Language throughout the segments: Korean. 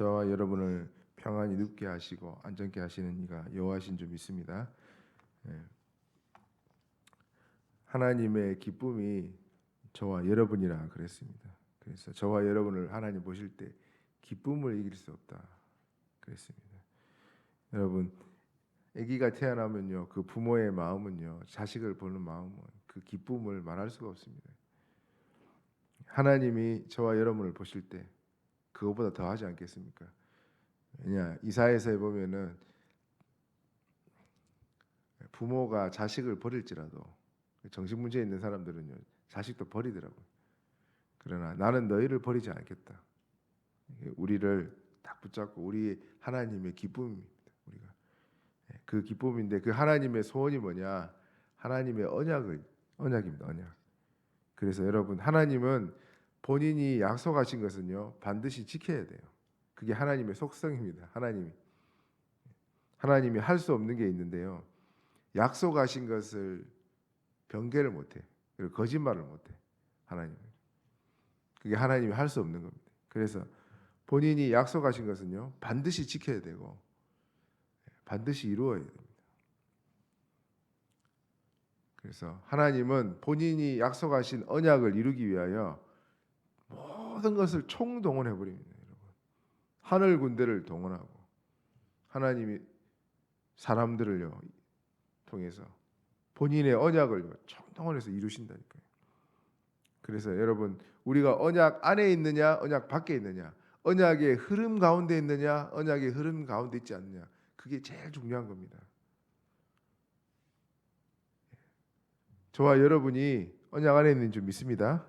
저와 여러분을 평안히 눕게 하시고 안전케 하시는 이가 여호와신 줄 믿습니다. 예. 하나님의 기쁨이 저와 여러분이라 그랬습니다. 그래서 저와 여러분을 하나님 보실 때 기쁨을 이길 수 없다 그랬습니다. 여러분, 아기가 태어나면요, 그 부모의 마음은요, 자식을 보는 마음은 그 기쁨을 말할 수가 없습니다. 하나님이 저와 여러분을 보실 때 그거보다 더 하지 않겠습니까? 왜냐, 이사야서에 보면은 부모가 자식을 버릴지라도 정신문제 있는 사람들은요, 자식도 버리더라고요. 그러나 나는 너희를 버리지 않겠다. 우리를 딱 붙잡고 우리 하나님의 기쁨입니다. 우리가 그 기쁨인데 그 하나님의 소원이 뭐냐? 하나님의 언약입니다. 언약. 그래서 여러분, 하나님은 본인이 약속하신 것은요, 반드시 지켜야 돼요. 그게 하나님의 속성입니다. 하나님이 할 수 없는 게 있는데요, 약속하신 것을 변개를 못해. 그리고 거짓말을 못해. 하나님. 그게 하나님이 할 수 없는 겁니다. 그래서 본인이 약속하신 것은요, 반드시 지켜야 되고 반드시 이루어야 됩니다. 그래서 하나님은 본인이 약속하신 언약을 이루기 위하여 모든 것을 총동원해 버립니다. 여러분. 하늘 군대를 동원하고 하나님이 사람들을요 통해서 본인의 언약을 총동원해서 이루신다니까요. 그래서 여러분, 우리가 언약 안에 있느냐 언약 밖에 있느냐, 언약의 흐름 가운데 있느냐 언약의 흐름 가운데 있지 않느냐, 그게 제일 중요한 겁니다. 저와 여러분이 언약 안에 있는 줄 믿습니다.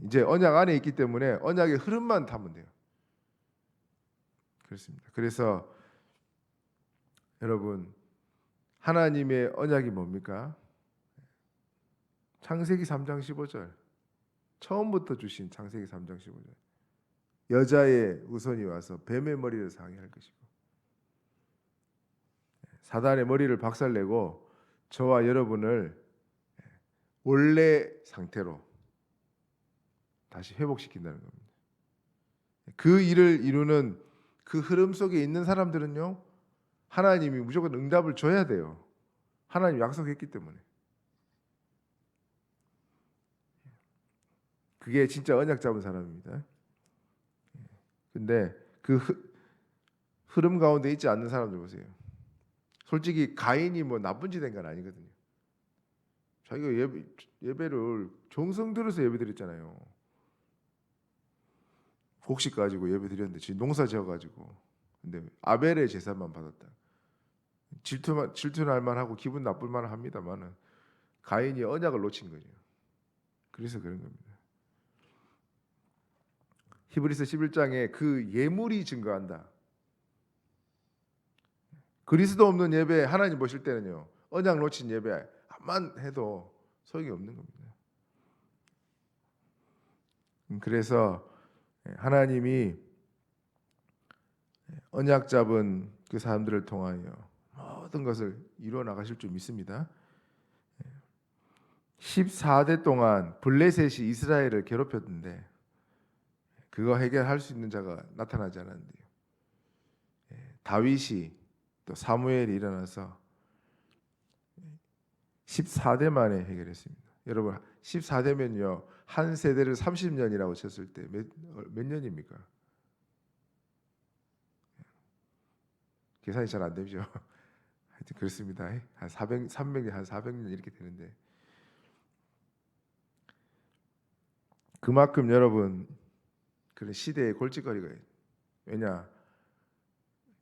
이제 언약 안에 있기 때문에 언약의 흐름만 타면 돼요. 그렇습니다. 그래서 여러분, 하나님의 언약이 뭡니까? 창세기 3장 15절, 처음부터 주신 창세기 3장 15절, 여자의 우선이 와서 뱀의 머리를 상해할 것이고 사단의 머리를 박살내고 저와 여러분을 원래 상태로 다시 회복시킨다는 겁니다. 그 일을 이루는 그 흐름 속에 있는 사람들은요, 하나님이 무조건 응답을 줘야 돼요. 하나님 약속했기 때문에. 그게 진짜 언약 잡은 사람입니다. 근데 그 흐름 가운데 있지 않는 사람들 보세요. 솔직히 가인이 뭐 나쁜 짓 한 건 아니거든요. 자기가 예배를 정성 들여서 예배 드렸잖아요. 곡식 가지고 예배 드렸는데 지금 농사 지어 가지고, 근데 아벨의 제사만 받았다. 질투날 만하고 기분 나쁠 만합니다만은 가인이 언약을 놓친 거죠. 그래서 그런 겁니다. 히브리서 11장에 그 예물이 증거한다. 그리스도 없는 예배, 하나님 보실 때는요, 언약 놓친 예배만 해도 소용이 없는 겁니다. 그래서 하나님이 언약 잡은 그 사람들을 통하여 모든 것을 이루어 나가실 줄 믿습니다. 14대 동안 블레셋이 이스라엘을 괴롭혔는데 그거 해결할 수 있는 자가 나타나지 않았는데요, 다윗이 또 사무엘이 일어나서 14대 만에 해결했습니다. 여러분, 14대면요 한 세대를 30년이라고 쳤을 때 몇 년입니까? 계산이 잘 안 되죠. 하여튼 그렇습니다. 한 300년, 한 400년 이렇게 되는데, 그만큼 여러분 그런 시대의 골칫거리가 있어요. 왜냐,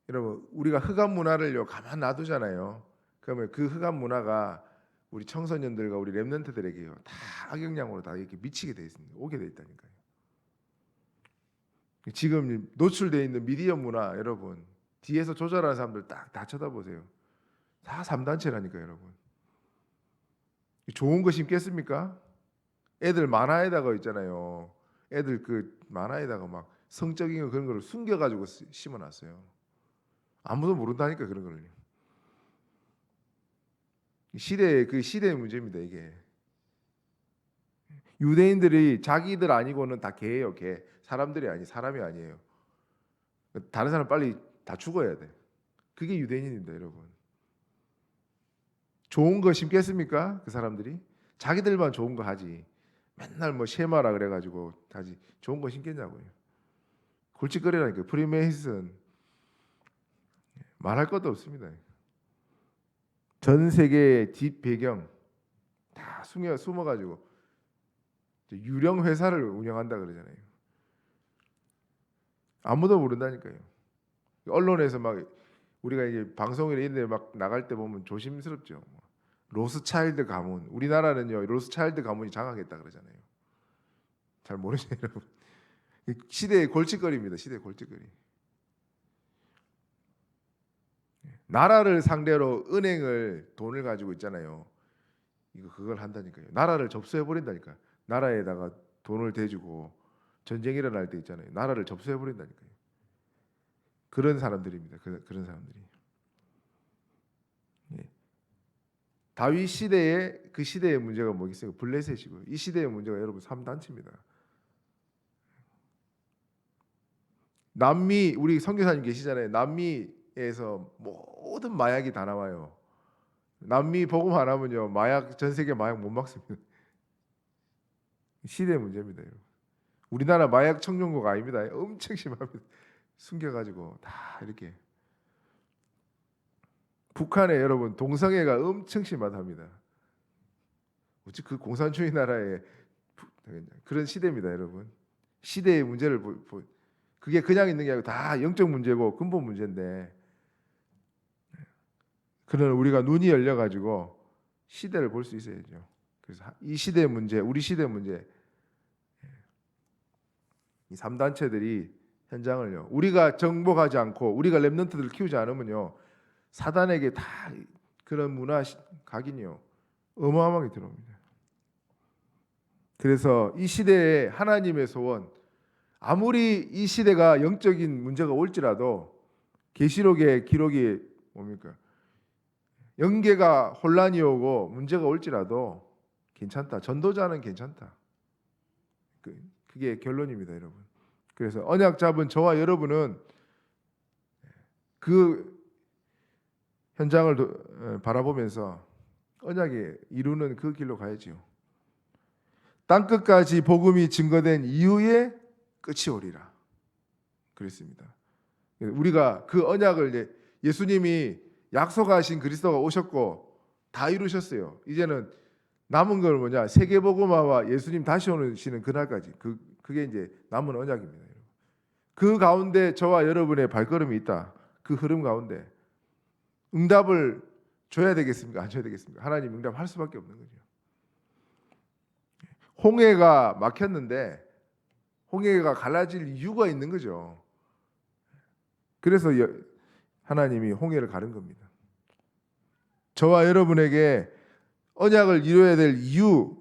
여러분, 우리가 흑암 문화를요 가만 놔두잖아요. 그러면 그 흑암 문화가 우리 청소년들과 우리 렘넌트들에게요 다 악영향으로 다 이렇게 미치게 돼 있습니다. 오게 돼 있다니까요. 지금 노출되어 있는 미디어 문화, 여러분 뒤에서 조절하는 사람들 딱 다 쳐다보세요. 다 3단체라니까요, 여러분. 좋은 거 심겠습니까? 애들 만화에다가 있잖아요. 애들 그 만화에다가 막 성적인 거 그런 거를 숨겨가지고 심어놨어요. 아무도 모른다니까 그런 걸. 시대의 문제입니다 이게. 유대인들이 자기들 아니고는 다 개예요, 개. 사람이 아니에요. 다른 사람 빨리 다 죽어야 돼. 그게 유대인입니다, 여러분. 좋은 거 심겠습니까? 그 사람들이 자기들만 좋은 거 하지. 맨날 뭐 쉐마라 그래가지고 하지. 좋은 거 심겠냐고요. 골칫거리라니까. 프리메이슨 말할 것도 없습니다. 전 세계의 뒷 배경 다 숨어가지고 유령 회사를 운영한다 그러잖아요. 아무도 모른다니까요. 언론에서 막 우리가 이제 방송이나 이런 데 막 나갈 때 보면 조심스럽죠. 로스차일드 가문. 우리나라는요 로스차일드 가문이 장악했다 그러잖아요. 잘 모르죠 여러분. 시대의 골칫거리입니다. 시대의 골칫거리. 나라를 상대로 은행을 돈을 가지고 있잖아요. 그걸 한다니까요. 나라를 접수해 버린다니까. 나라에다가 돈을 대주고 전쟁 일어날 때 있잖아요. 나라를 접수해 버린다니까요. 그런 사람들입니다. 그런 사람들이. 예. 다윗 시대에 그 시대의 문제가 뭐겠어요? 블레셋이고 이 시대의 문제가 여러분 3단체입니다. 남미 우리 선교사님 계시잖아요. 남미에서 모든 마약이 다 나와요. 남미 복음 안 하면요 마약 전 세계 마약 못 막습니다. 시대의 문제입니다. 여러분. 우리나라 마약 청정국 아닙니다. 엄청 심합니다. 숨겨가지고 다 이렇게. 북한에 여러분 동성애가 엄청 심하답니다. 어찌 그 공산주의 나라에 그런 시대입니다, 여러분. 시대의 문제를 그게 그냥 있는 게 아니고 다 영적 문제고 근본 문제인데 그런 우리가 눈이 열려가지고 시대를 볼 수 있어야죠. 그래서 이 시대의 문제, 우리 시대의 문제, 이 3단체들이 현장을요. 우리가 정복하지 않고 우리가 렘넌트들을 키우지 않으면요. 사단에게 다 그런 문화 각인이요. 어마어마하게 들어옵니다. 그래서 이 시대에 하나님의 소원 아무리 이 시대가 영적인 문제가 올지라도 계시록의 기록이 뭡니까? 영계가 혼란이 오고 문제가 올지라도 괜찮다. 전도자는 괜찮다. 그게 결론입니다, 여러분. 그래서 언약 잡은 저와 여러분은 그 현장을 바라보면서 언약이 이루는 그 길로 가야지요. 땅 끝까지 복음이 증거된 이후에 끝이 오리라. 그랬습니다. 우리가 그 언약을 예수님이 약속하신 그리스도가 오셨고 다 이루셨어요. 이제는 남은 걸 뭐냐? 세계복음화와 예수님 다시 오시는 그날까지 그게 이제 남은 언약입니다. 그 가운데 저와 여러분의 발걸음이 있다. 그 흐름 가운데 응답을 줘야 되겠습니까? 안 줘야 되겠습니까? 하나님 응답할 수밖에 없는 거죠. 홍해가 막혔는데 홍해가 갈라질 이유가 있는 거죠. 그래서 하나님이 홍해를 가른 겁니다. 저와 여러분에게 언약을 이루어야 될 이유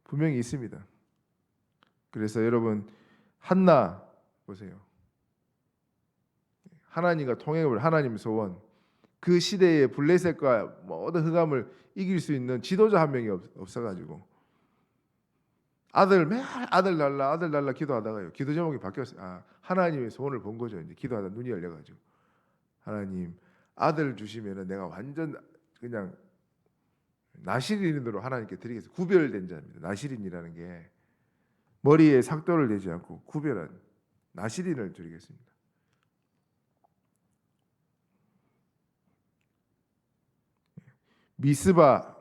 분명히 있습니다. 그래서 여러분 한나 보세요. 하나님과 통행을 하나님 소원 그 시대의 블레셋과 모든 흑암을 이길 수 있는 지도자 한 명이 없어가지고 매일 아들 달라 기도하다가요. 기도 제목이 바뀌었어요. 하나님의 소원을 본 거죠. 이제 기도하다 눈이 열려가지고 하나님 아들 주시면은 내가 완전 그냥 나실인으로 하나님께 드리겠습니다. 구별된 자입니다. 나실인이라는 게 머리에 삭도를 내지 않고 구별한 나실인을 드리겠습니다. 미스바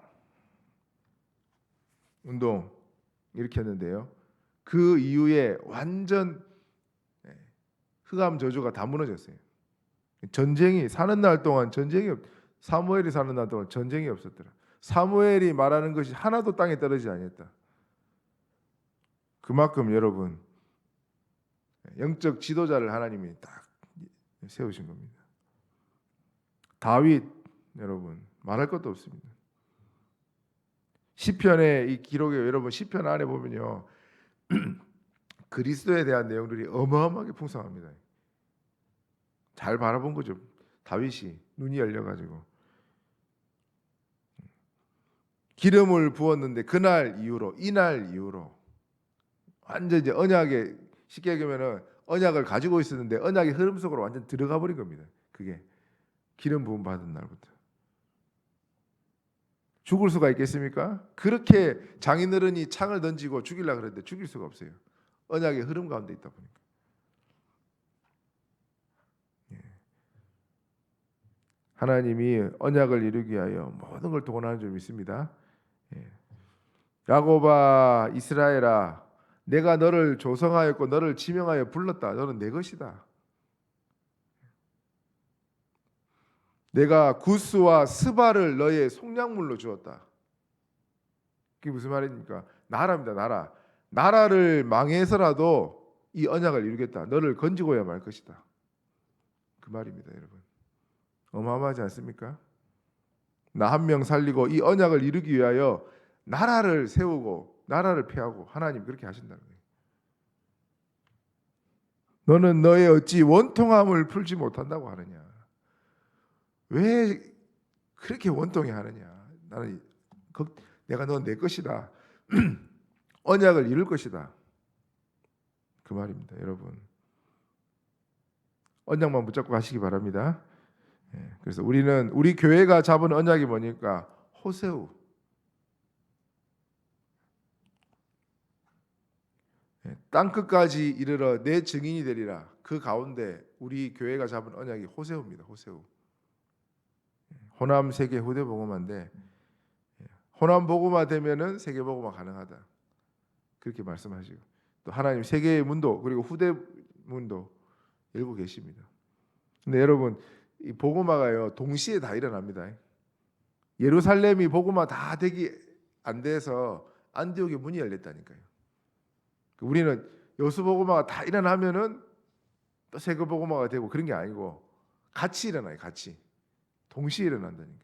운동 이렇게 했는데요. 그 이후에 완전 흑암 저주가 다 무너졌어요. 전쟁이 사는 날 동안 사무엘이 사는 날 동안 전쟁이 없었더라. 사무엘이 말하는 것이 하나도 땅에 떨어지지 않았다. 그만큼 여러분 영적 지도자를 하나님이 딱 세우신 겁니다. 다윗 여러분 말할 것도 없습니다. 시편의 이 기록에 여러분 시편 안에 보면요 그리스도에 대한 내용들이 어마어마하게 풍성합니다. 잘 바라본 거죠. 다윗이 눈이 열려가지고 기름을 부었는데 이날 이후로 완전 이제 언약에 쉽게 얘기하면은 언약을 가지고 있었는데 언약의 흐름 속으로 완전 들어가 버린 겁니다. 그게 기름 부음 받은 날부터. 죽을 수가 있겠습니까? 그렇게 장인어른이 창을 던지고 죽이려고 그랬는데 죽일 수가 없어요. 언약의 흐름 가운데 있다 보니까. 하나님이 언약을 이루기 위하여 모든 걸 동원하는 줄 믿습니다. 야곱아 이스라엘아 내가 너를 조성하였고 너를 지명하여 불렀다. 너는 내 것이다. 내가 구스와 스바를 너의 속량물로 주었다. 그게 무슨 말입니까? 나라입니다. 나라. 나라를 망해서라도 이 언약을 이루겠다. 너를 건지고야 말 것이다. 그 말입니다, 여러분. 어마어마하지 않습니까? 나 한 명 살리고 이 언약을 이루기 위하여 나라를 세우고 나라를 폐하고 하나님 그렇게 하신다는 거예요. 너는 너의 어찌 원통함을 풀지 못한다고 하느냐? 왜 그렇게 원통해 하느냐? 나는 내가 넌 내 것이다. 언약을 이룰 것이다. 그 말입니다, 여러분. 언약만 붙잡고 가시기 바랍니다. 그래서 우리 교회가 잡은 언약이 뭐니까 호세우. 땅 끝까지 이르러 내 증인이 되리라. 그 가운데 우리 교회가 잡은 언약이 호세우입니다. 호세우. 호남 세계 후대 복음화인데 호남 복음화 되면은 세계 복음화 가능하다. 그렇게 말씀하시고 또 하나님 세계의 문도 그리고 후대 문도 열고 계십니다. 근데 여러분 이 복음화가요 동시에 다 일어납니다. 예루살렘이 복음화 다 되기 안 돼서 안디옥의 문이 열렸다니까요. 우리는 여수 복음화가 다 일어나면은 또 세계 복음화가 되고 그런 게 아니고 같이 일어나요. 같이 동시에 일어난다니까.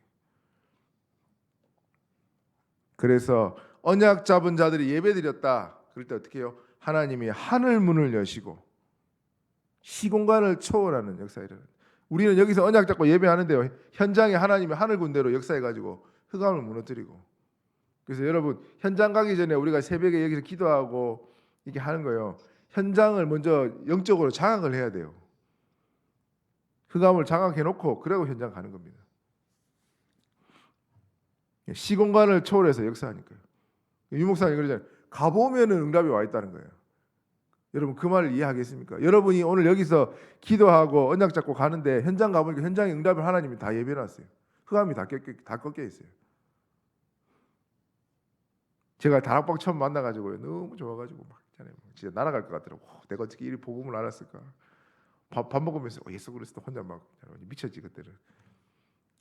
그래서 언약 잡은 자들이 예배드렸다. 그럴 때 어떻게 해요? 하나님이 하늘 문을 여시고 시공간을 초월하는 역사가 일어나요. 우리는 여기서 언약 잡고 예배하는데요. 현장에 하나님이 하늘 군대로 역사해가지고 흑암을 무너뜨리고. 그래서 여러분 현장 가기 전에 우리가 새벽에 여기서 기도하고 이렇게 하는 거예요. 현장을 먼저 영적으로 장악을 해야 돼요. 흑암을 장악해놓고 그리고 현장 가는 겁니다. 시공간을 초월해서 역사하니까요. 유목사님 그러잖아요. 가보면은 응답이 와 있다는 거예요. 여러분 그 말을 이해하겠습니까? 여러분이 오늘 여기서 기도하고 언약 잡고 가는데 현장 가보니까 현장에 응답을 하나님이 다 예배해놨어요. 흑암이 다 꺾여 있어요. 제가 다락방 처음 만나가지고요. 너무 좋아가지고 막 있잖아요. 진짜 날아갈 것 같더라고. 내가 어떻게 이 복음을 알았을까? 밥 먹으면서 예수 그리스도 혼자 막 미쳤지 그때는.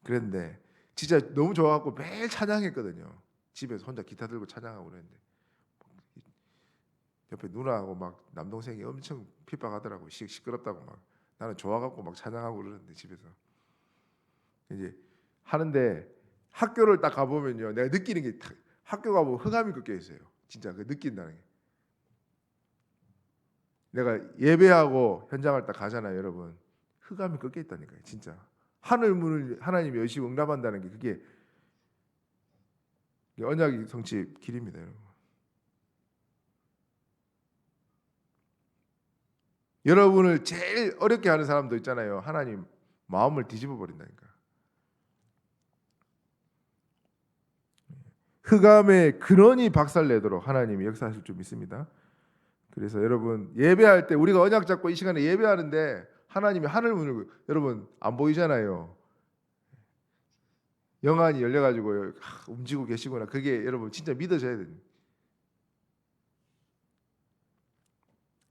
그랬는데 진짜 너무 좋아갖고 매일 찬양했거든요. 집에서 혼자 기타 들고 찬양하고 그랬는데 옆에 누나하고 막 남동생이 엄청 핍박하더라고. 시끄럽다고 막. 나는 좋아갖고 막 찬양하고 그러는데 집에서 이제 하는데 학교를 딱 가보면요. 내가 느끼는 게 학교 가보면 흑암이 꺾여 있어요. 진짜 그 느낀다는 게. 내가 예배하고 현장을 딱 가잖아요, 여러분. 흑암이 꺾여 있다니까요, 진짜. 하늘 문을 하나님이 여시고 응답한다는 게 그게 언약의 성취의 길입니다, 여러분. 여러분을 제일 어렵게 하는 사람도 있잖아요. 하나님 마음을 뒤집어 버린다니까. 흑암의 근원이 박살내도록 하나님이 역사하실 줄 믿습니다. 그래서 여러분 예배할 때 우리가 언약 잡고 이 시간에 예배하는데 하나님이 하늘 문을 여러분 안 보이잖아요. 영안이 열려가지고 움직이고 계시구나. 그게 여러분 진짜 믿어져야 됩니다.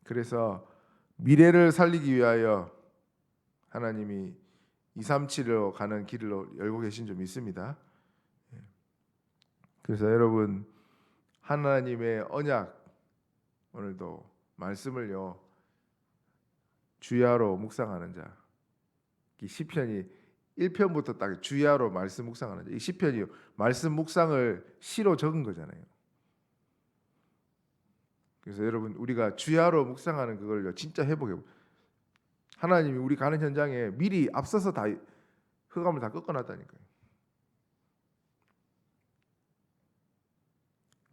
그래서 미래를 살리기 위하여 하나님이 237로 가는 길을 열고 계신 줄 믿습니다. 그래서 여러분 하나님의 언약 오늘도 말씀을요 주야로 묵상하는 자. 이 시편이 1편부터 딱 주야로 말씀 묵상하는 자. 이 시편이 말씀 묵상을 시로 적은 거잖아요. 그래서 여러분 우리가 주야로 묵상하는 그걸요 진짜 회복해. 하나님이 우리 가는 현장에 미리 앞서서 다 흑암을 다 꺾어놨다니까요.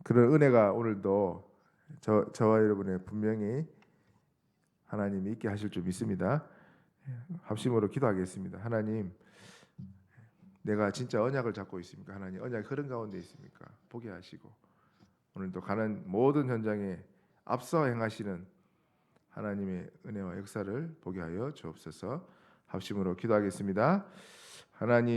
그런 은혜가 오늘도 저와 여러분의 분명히 하나님이 있게 하실 줄 믿습니다. 합심으로 기도하겠습니다. 하나님, 내가 진짜 언약을 잡고 있습니까? 하나님, 언약 흐름 가운데 있습니까? 보게 하시고 오늘도 가는 모든 현장에 앞서 행하시는 하나님의 은혜와 역사를 보게 하여 주옵소서. 합심으로 기도하겠습니다. 하나님